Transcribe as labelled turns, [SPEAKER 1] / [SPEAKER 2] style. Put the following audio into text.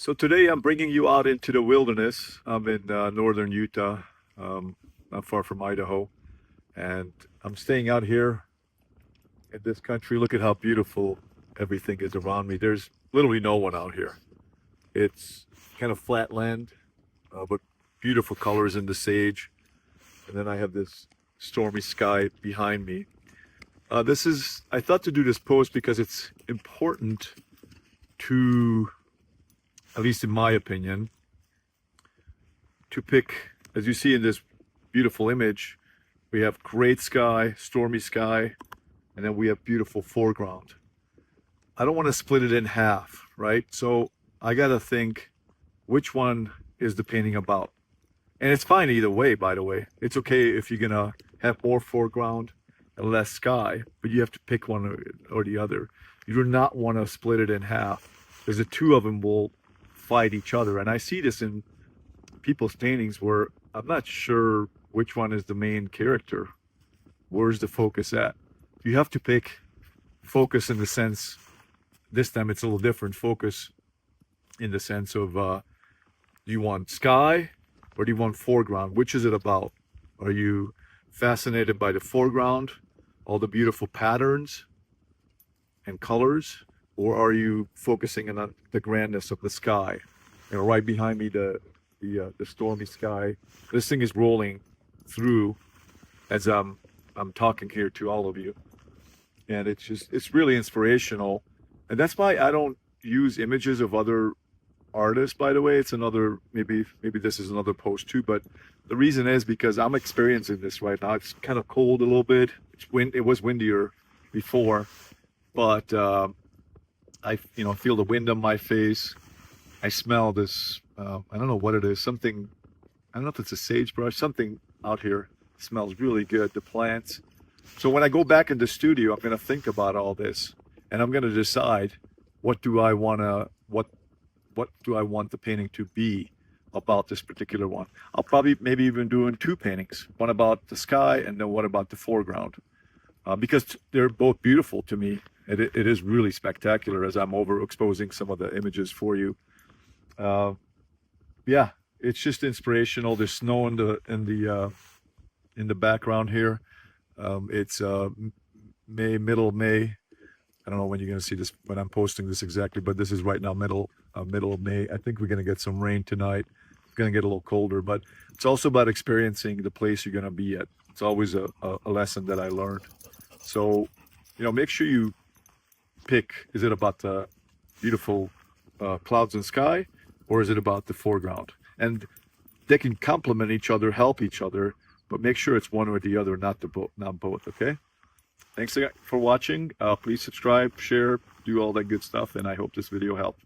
[SPEAKER 1] So today I'm bringing you out into the wilderness. I'm in northern Utah, not far from Idaho, and I'm staying out here in this country. Look at how beautiful everything is around me. There's literally no one out here. It's kind of flat land, but beautiful colors in the sage. And then I have this stormy sky behind me. I thought to do this post because it's important to, at least in my opinion, to pick, as you see in this beautiful image, we have great sky, stormy sky, and then we have beautiful foreground. I don't want to split it in half, right? So I got to think which one is the painting about. And it's fine either way, by the way. It's okay if you're going to have more foreground and less sky, but you have to pick one or the other. You do not want to split it in half because the two of them will fight each other. And I see this in people's paintings where I'm not sure which one is the main character. Where's the focus at? You have to pick focus in the sense, this time it's a little different, focus in the sense of do you want sky or do you want foreground? Which is it about? Are you fascinated by the foreground, all the beautiful patterns and colors, or are you focusing on the grandness of the sky? You know, right behind me, the stormy sky. This thing is rolling through as I'm talking here to all of you, and it's really inspirational, and that's why I don't use images of other artists. By the way, it's another maybe this is another post too, but the reason is because I'm experiencing this right now. It's kind of cold a little bit. It was windier before, but I feel the wind on my face. I smell this. I don't know what it is. Something. I don't know if it's a sagebrush. Something out here smells really good. The plants. So when I go back in the studio, I'm going to think about all this, and I'm going to decide what do I want the painting to be about this particular one. I'll probably maybe even doing two paintings, one about the sky and then one about the foreground, because they're both beautiful to me. It is really spectacular as I'm overexposing some of the images for you. Yeah, it's just inspirational. There's snow in the background here. It's middle of May. I don't know when you're going to see this, when I'm posting this exactly, but this is right now middle of May. I think we're going to get some rain tonight. It's going to get a little colder, but it's also about experiencing the place you're going to be at. It's always a lesson that I learned. So, make sure you pick, is it about the beautiful clouds and sky, or is it about the foreground? And they can complement each other, help each other, but make sure it's one or the other, not both, okay? Thanks again for watching. Please subscribe, share, do all that good stuff, and I hope this video helped.